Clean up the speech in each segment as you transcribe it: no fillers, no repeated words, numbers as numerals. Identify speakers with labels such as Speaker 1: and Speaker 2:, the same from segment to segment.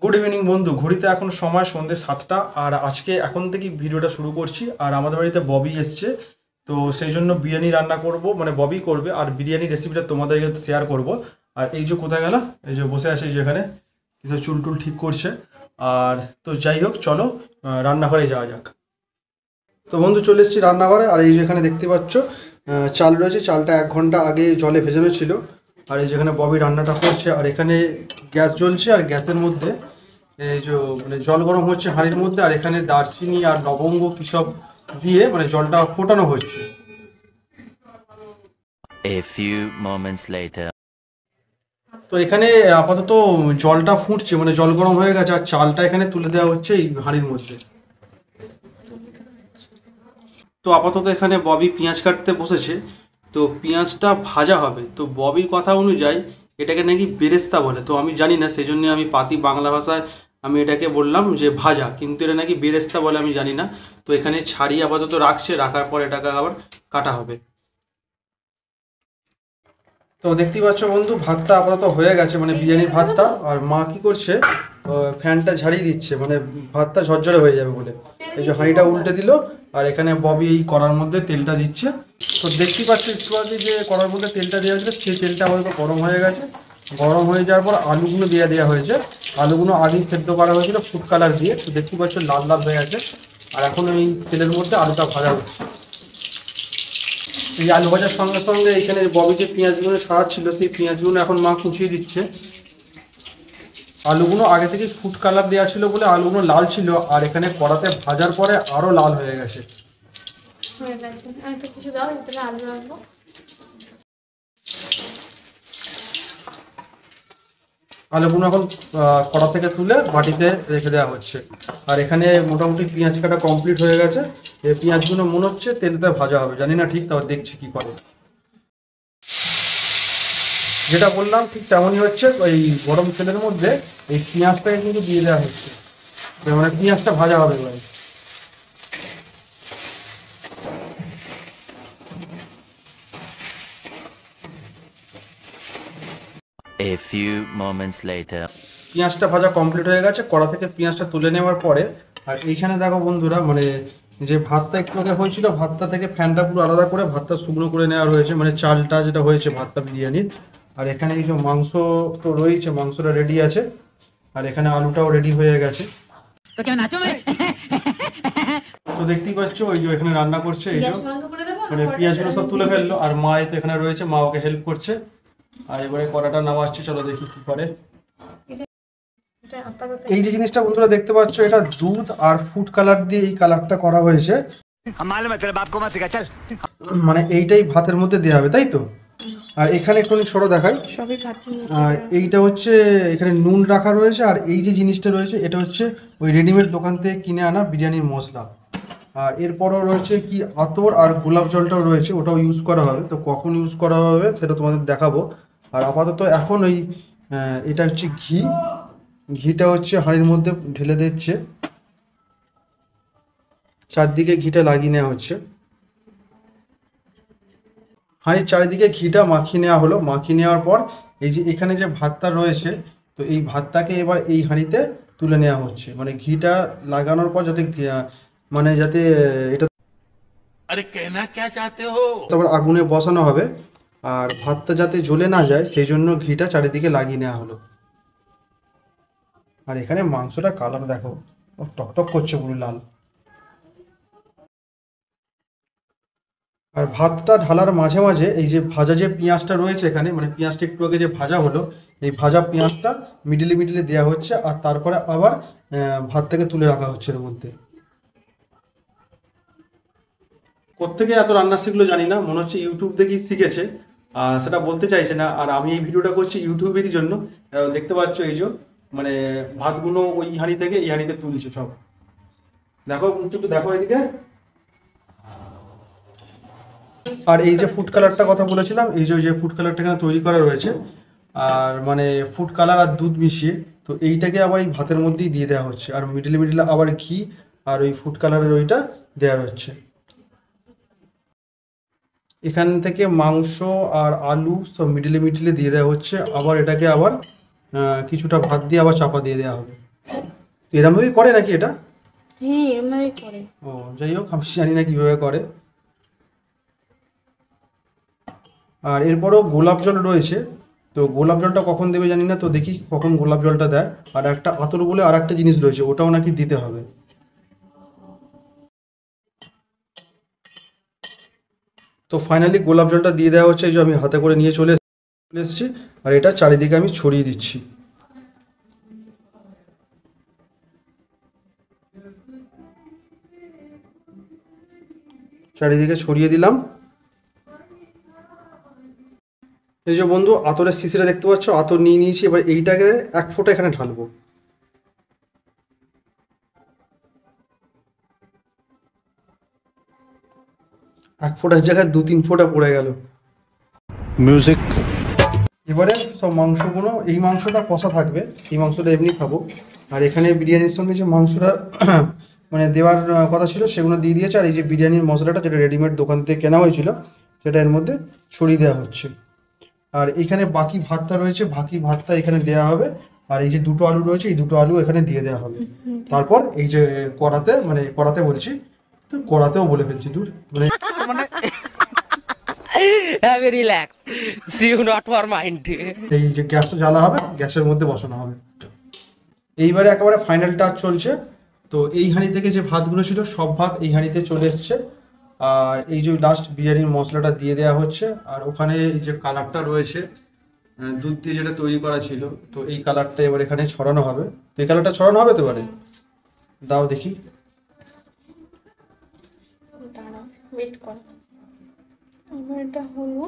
Speaker 1: Good evening বন্ধু, ঘড়িতে এখন সময় সন্ধ্যে 7টা। আর আজকে এখন থেকেই ভিডিওটা শুরু করছি। আর আমাদের বাড়িতে ববি এসছে, তো সেই জন্য বিরিয়ানি রান্না করব, মানে ববি করবে। আর বিরিয়ানি রেসিপিটা তোমাদেরকে শেয়ার করব। আর এই যে কোথায় গেল, এই যে বসে আছে, এই যে এখানে কিছু চুল টুল ঠিক করছে। আর তো যাই হোক, চলো রান্নাঘরে যাওয়া যাক। তো বন্ধু চলে এসেছি রান্নাঘরে। আর এই যে এখানে দেখতে পাচ্ছ চাল রয়েছে, চালটা 1 ঘন্টা আগে জলে ভেজানো ছিল। আর এই যেখানে ববি রান্নাটা করছে, আর এখানে গ্যাস জ্বলছে। আর গ্যাসের মধ্যে এই যে মানে জল গরম হচ্ছে হাঁড়ির মধ্যে। আর এখানে দারচিনি আর লবঙ্গ কী সব দিয়ে মানে জলটা ফোটানো হচ্ছে।
Speaker 2: A few moments later.
Speaker 1: তো এখানে আপাতত জলটা ফুটছে, মানে জল গরম হয়ে গেছে। আর চালটা এখানে তুলে দেওয়া হচ্ছে এই হাঁড়ির মধ্যে। তো আপাতত এখানে ববি পেঁয়াজ কাটতে বসেছে। তো পেঁয়াজটা ভাজা হবে। তো ববির কথা অনুযায়ী এটাকে নাকি বেরেস্তা বলে। তো আমি জানি না, সেই জন্য আমি পাতি বাংলা ভাষায় আমি এটাকে বললাম যে ভাজা, কিন্তু এটা নাকি বেরেস্তা বলে আমি জানি না। তো এখানে ছাড়িয়ে আপাতত রাখছে, রাখার পর এটাকে আবার কাটা হবে। তো দেখতেই পাচ্ছ বন্ধু, ভাতটা আপাতত হয়ে গেছে, মানে বিরিয়ানির ভাতটা। আর মা কি করছে, ফ্যানটা ঝাড়িয়ে দিচ্ছে, মানে ভাতটা ঝরঝরে হয়ে যাবে বলে। এই যে হাঁড়িটা উল্টে দিল। আর এখানে ববি এই কড়ার মধ্যে তেলটা দিচ্ছে। তো দেখতেই পাচ্ছ একটু আগে যে কড়ার মধ্যে তেলটা দেওয়া হয়েছিল, সেই তেলটা আমাদের গরম হয়ে গেছে। গরম হয়ে যাওয়ার পর আলুগুলো দেওয়া হয়েছে। আলুগুলো আগেই সেদ্ধ করা হয়েছিল ফুড কালার দিয়ে। তো দেখতেই পাচ্ছ লাল লাল হয়ে গেছে। আর এখন এই তেলের মধ্যে আলুটা ভাজা হচ্ছে। এই আলু ভাজার সঙ্গে সঙ্গে এখানে ববি যে পেঁয়াজগুলো ছাড়াচ্ছিল, সেই পেঁয়াজগুলো এখন মা কুচিয়ে দিচ্ছে। আলুগুলো আগে থেকে ফুড কালার দেওয়া ছিল বলে আলুগুলো লাল ছিল। আর এখানে কড়াতে ভাজার পরে আরো লাল হয়ে গেছে। আলুগুলো এখন কড়া থেকে তুলে বাটিতে রেখে দেওয়া হচ্ছে। আর এখানে মোটামুটি পেঁয়াজ কাটা কমপ্লিট হয়ে গেছে। এই পেঁয়াজগুলো মনে হচ্ছে তেলতে ভাজা হবে, জানি না ঠিক, তাও দেখছি কি করে। যেটা বললাম ঠিক তেমনই হচ্ছে। ওই গরম তেলের মধ্যে এই পেঁয়াজটাকে কিন্তু দিয়ে দেওয়া হচ্ছে, মানে পেঁয়াজটা ভাজা হবে এবার।
Speaker 2: A few moments later.
Speaker 1: পেঁয়াজটা ভাজা কমপ্লিট হয়ে গেছে, কড়া থেকে পেঁয়াজটা তুলে নেওয়ার পরে। আর এইখানে দেখো বন্ধুরা, মানে যে ভাতটা একটু আগে হয়েছিল, ভাতটা থেকে ফ্যানটা পুরো আলাদা করে ভাতটা শুকনো করে নেওয়া হয়েছে, মানে চালটা যেটা হয়েছে ভাতটা বিরিয়ানির। আর এখানে এই যে মাংস তো রয়েছে, মাংসটা রেডি আছে। আর এখানে আলুটাও রেডি হয়ে গেছে। তো দেখতেই পাচ্ছ ওই যে এখানে রান্না করছে, এই যে মানে পেঁয়াজগুলো সব তুলে ফেললো। আর মা তো এখানে রয়েছে, মা ওকে হেল্প করছে। আর এবারে কড়াটা নামাচ্ছে, চলো দেখি কি করে। এই যে জিনিসটা বন্ধুরা দেখতে পাচ্ছ, এটা দুধ আর ফুড কালার দিয়ে এই কালারটা করা হয়েছে। মানে এইটাই ভাতের মধ্যে দেওয়া হবে, তাই তো? আর এখানে একটু সরো দেখাই। আর এইটা হচ্ছে এখানে নুন রাখা রয়েছে। আর এই যে জিনিসটা রয়েছে, এটা হচ্ছে ওই রেডিমেড দোকান থেকে কিনে আনা বিরিয়ানির মশলা। আর এরপরও রয়েছে কি আতর আর গোলাপ জলটাও রয়েছে, ওটাও ইউজ করা হবে। তো কখন ইউজ করা হবে সেটা তোমাদের দেখাবো। আর আপাতত এখন ওই এটা হচ্ছে ঘি। ঘিটা হচ্ছে হাঁড়ির মধ্যে ঢেলে দিচ্ছে, চারদিকে ঘিটা লাগিয়ে নেওয়া হচ্ছে। হাঁড়ির চারিদিকে ঘিটা মাখিয়ে নেওয়া হলো। মাখিয়ে নেওয়ার পর এই যে এখানে যে ভাতটা রয়েছে, তো এই ভাতটাকে এবার এই হাঁড়িতে তুলে নেওয়া হচ্ছে। মানে ঘিটা লাগানোর পর যাতে মানে যাতে এটা
Speaker 2: अरे कहना क्या चाहते हो?
Speaker 1: তারপর আগুনে বসানো হবে। আর ভাতটা যাতে জ্বলে না যায় সেই জন্য ঘিটা চারিদিকে লাগিয়ে নেওয়া হলো। আর এখানে মাংসটা কালার দেখো, টকটক করছে পুরো লাল। আর ভাতটা ঢালার মাঝে মাঝে এই যে ভাজা যে পেঁয়াজটা রয়েছে এখানে, মানে পেঁয়াজটা একটু আগে যে ভাজা হলো, এই ভাজা পেঁয়াজটা মিডিলে মিডিলে দেওয়া হচ্ছে। আর তারপরে আবার ভাতটাকে তুলে রাখা হচ্ছে এর মধ্যে। কোত্থেকে এত রান্না শিখলো জানি না, মনে হচ্ছে ইউটিউব দেখেই শিখেছে। আর সেটা বলতে চাইছে না। আর আমি এই ভিডিওটা করছি ইউটিউবেরই জন্য। দেখতে পাচ্ছ এই যে মানে ভাতগুলো ওই হাঁড়ি থেকে এই হাঁড়িতে তুলছে সব। দেখো একটু দেখো এদিকে। আর এই যে ফুড কালারটা কথা বলেছিলাম, এই যে ফুড কালারটা এখানে তৈরি করা রয়েছে। আর মানে ফুড কালার আর দুধ মিশিয়ে, তো এইটাকে আবার এই ভাতের মধ্যেই দিয়ে দেওয়া হচ্ছে। আর মিডিলে মিডিলে আবার ঘি আর ওই ফুড কালারের ওইটা দেওয়া হচ্ছে। এখান থেকে মাংস আর আলু সব মিডিলে মিডিলে দিয়ে দেওয়া হচ্ছে। আবার এটাকে আবার কিছুটা ভাত দিয়ে আবার চাপা দিয়ে দেওয়া হবে। তো এরমভাবেই করে নাকি এটা?
Speaker 3: হ্যাঁ এরমভাবেই করে।
Speaker 1: ও যাই হোক, আমি জানি না কীভাবে করে। আর এরপরও গোলাপ জল রয়েছে, তো গোলাপ জলটা কখন দেবে জানি না, তো দেখি কখন গোলাপ জলটা দেয়। আর একটা আতর বলে আর একটা জিনিস রয়েছে, ওটাও নাকি দিতে হবে। তো ফাইনালি গোলাপ জলটা দিয়ে দেওয়া হচ্ছে, এই যে আমি হাতে করে নিয়ে চলে এসেছি। আর এটা চারিদিকে আমি ছড়িয়ে দিচ্ছি। চারিদিকে ছড়িয়ে দিলাম। এই যে বন্ধু আতরের শিশিটা দেখতে পাচ্ছ, আতর নিয়ে নিয়েছি। এবার এইটাকে এক ফোঁটা এখানে ঢালবো। এক ফোঁটার জায়গায় 2-3 ফোঁটা পড়ে গেল।
Speaker 4: মিউজিক।
Speaker 1: এবারে সব মাংসগুলো, এই মাংসটা কষা থাকবে, এই মাংসটা এমনি খাবো। আর এখানে বিরিয়ানির সঙ্গে যে মাংসটা মানে দেওয়ার কথা ছিল সেগুলো দিয়ে দিয়েছে। আর এই যে বিরিয়ানির মশলাটা যেটা রেডিমেড দোকান থেকে কেনা হয়েছিল সেটা এর মধ্যে ছড়িয়ে দেওয়া হচ্ছে। আর এখানে বাকি ভাতটা রয়েছে, বাকি ভাতটা এখানে দেওয়া হবে। আর এই যে দুটো আলু রয়েছে, এই দুটো আলু এখানে দিয়ে দেওয়া হবে। তারপর এই যে কড়াতে, মানে কড়াতে বলছি, তো কড়াতেও বলে ফেলছি, দূর মানে
Speaker 5: Have a relax. See you not for mind.
Speaker 1: এই যে গ্যাসটা জ্বালা হবে, গ্যাসের মধ্যে বসানো হবে। এইবারে একেবারে ফাইনাল টাচ চলছে। তো এই হাঁড়ি থেকে যে ভাতগুলো ছিল সব ভাত এই হাঁড়িতে চলে এসছে। আর এই যে লাস্ট বিরিয়ানির মশলাটা দিয়ে দেওয়া হচ্ছে। আর ওখানে এই যে কালারটা রয়েছে দুধ দিয়ে যেটা তৈরি করা ছিল, তো এই কালারটা এবার এখানে ছড়ানো হবে। তো এই কালারটা ছড়ানো হবে তো এবারে দাও দেখি।
Speaker 3: দাঁড়াও ওয়েট করো, আমার এটা হলো।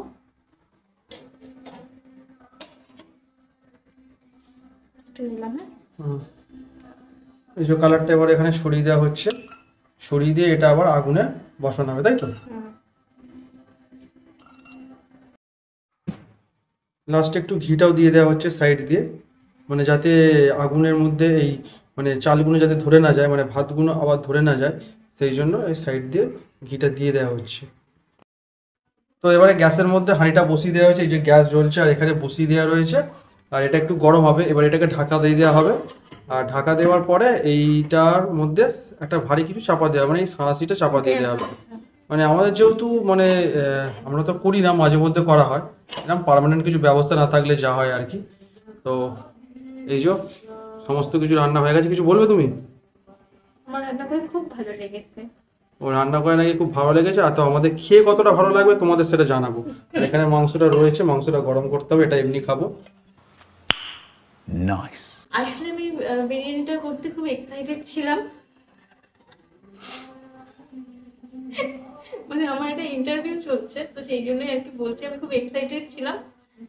Speaker 3: দিলাম। হ্যাঁ
Speaker 1: এই যে কালারটা এবার এখানে ছড়িয়ে দেওয়া হচ্ছে। ছড়িয়ে দিয়ে এটা আবার আগুনে বসানো হবে, তাই তো? লাস্টে একটু ঘিটাও দিয়ে দেওয়া হচ্ছে সাইড দিয়ে, মানে যাতে আগুনের মধ্যে এই মানে চালগুলো যাতে ধরে না যায়, মানে ভাতগুলো আবার ধরে না যায়, সেই জন্য এই সাইড দিয়ে ঘিটা দিয়ে দেওয়া হচ্ছে। তো এবারে গ্যাসের মধ্যে হাঁড়িটা বসিয়ে দেওয়া হয়েছে, এই যে গ্যাস জ্বলছে আর এখানে বসিয়ে দেওয়া রয়েছে। আর এটা একটু গরম হবে, এবার এটাকে ঢাকা দিয়ে দেওয়া হবে। আর ঢাকা দেওয়ার পরে এইটার মধ্যে একটা ভারী কিছু চাপা দেওয়া, মানে এই সাঁড়াশিটা চাপা দিয়ে দেওয়া হবে। মানে আমাদের যেহেতু মানে আমরা তো করি না, মাঝে মধ্যে করা হয়, এরকম পার্মানেন্ট কিছু ব্যবস্থা না থাকলে যা হয় আর কি। তো এই যে সমস্ত কিছু রান্না হয়ে গেছে। কিছু বলবে তুমি?
Speaker 3: আমার রান্না করে খুব ভালো লেগেছে।
Speaker 1: ও রান্না করে নাকি খুব ভালো লেগেছে। আর তো আমাদের খেয়ে কতটা ভালো লাগবে তোমাদের সেটা জানাবো। আর এখানে মাংসটা রয়েছে, মাংসটা গরম করতে হবে, এটা এমনি খাবো।
Speaker 4: নাইস।
Speaker 3: আসলে আমি বিরিয়ানিটা করতে খুব এক্সাইটেড ছিলাম। মানে আমার একটা ইন্টারভিউ চলছে, তো সেই জন্যই আর কি বলছি, আমি খুব এক্সাইটেড ছিলাম।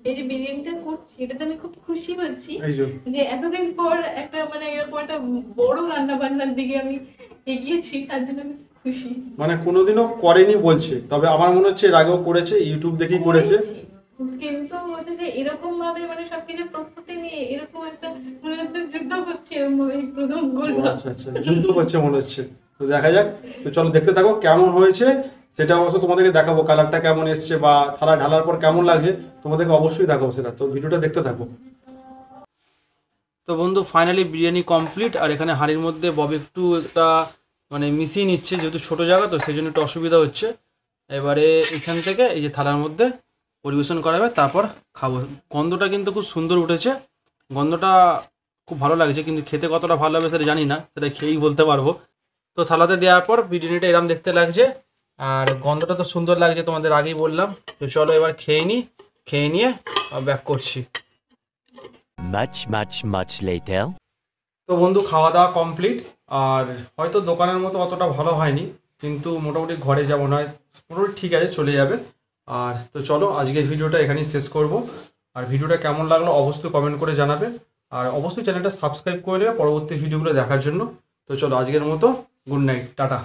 Speaker 3: এই যে বিরিয়ানিটা করছি এটাতে আমি খুব খুশি হচ্ছি যে এতদিন পর একটা মানে এরকম একটা বড় রান্না বান্নার দিকে আমি এগিয়েছি, তার জন্য আমি খুশি।
Speaker 1: মানে কোনোদিনও করেনি বলছে, তবে আমার মনে হচ্ছে এর আগেও করেছে, ইউটিউব দেখেই করেছে।
Speaker 3: কিন্তু হচ্ছে যে এরকম ভাবে মানে সবকিছু প্রস্তুতি নিয়ে এরকম একটা মনে হচ্ছে যুদ্ধ করছে, এরকম এই প্রথম বলবো।
Speaker 1: আচ্ছা আচ্ছা, যুদ্ধ করছে মনে হচ্ছে। তো দেখা যাক, তো চলো দেখতে থাকো কেমন হয়েছে। সেটা অবশ্য তোমাদেরকে দেখাবো, কালারটা কেমন এসছে বা থালা ঢালার পর কেমন লাগছে তোমাদেরকে অবশ্যই দেখাবো সেটা। তো ভিডিওটা দেখতে থাকো। তো বন্ধু ফাইনালি বিরিয়ানি কমপ্লিট। আর এখানে হাঁড়ির মধ্যে বব একটু একটা মানে মিশিয়ে নিচ্ছে, যেহেতু ছোটো জায়গা তো সেই জন্য একটু অসুবিধা হচ্ছে। এবারে এখান থেকে এই যে থালার মধ্যে পরিবেশন করা হবে, তারপর খাবো। গন্ধটা কিন্তু খুব সুন্দর উঠেছে, গন্ধটা খুব ভালো লাগছে, কিন্তু খেতে কতটা ভালো হবে সেটা জানি না, সেটা খেয়েই বলতে পারবো। তো থালাতে দেওয়ার পর বিরিয়ানিটা এরম দেখতে লাগছে, আর গন্ধটা তো সুন্দর লাগছে, তোমাদের আগেই বললাম। তো চলো এবার খেয়ে নিই, খেয়ে নিয়ে ব্যাক করছি।
Speaker 2: Much later.
Speaker 1: তো বন্ধু খাওয়া দাওয়া কমপ্লিট। আর হয়তো দোকানের মতো অতটা ভালো হয়নি, কিন্তু মোটামুটি ঘরে যেমন হয় মোটামুটি ঠিক আছে, চলে যাবে। আর তো চলো আজকের ভিডিওটা এখানেই শেষ করব। আর ভিডিওটা কেমন লাগলো অবশ্যই কমেন্ট করে জানাবে। আর অবশ্যই চ্যানেলটা সাবস্ক্রাইব করে নেবে পরবর্তী ভিডিওগুলো দেখার জন্য। তো চলো আজকের মতো গুড নাইট, টাটা।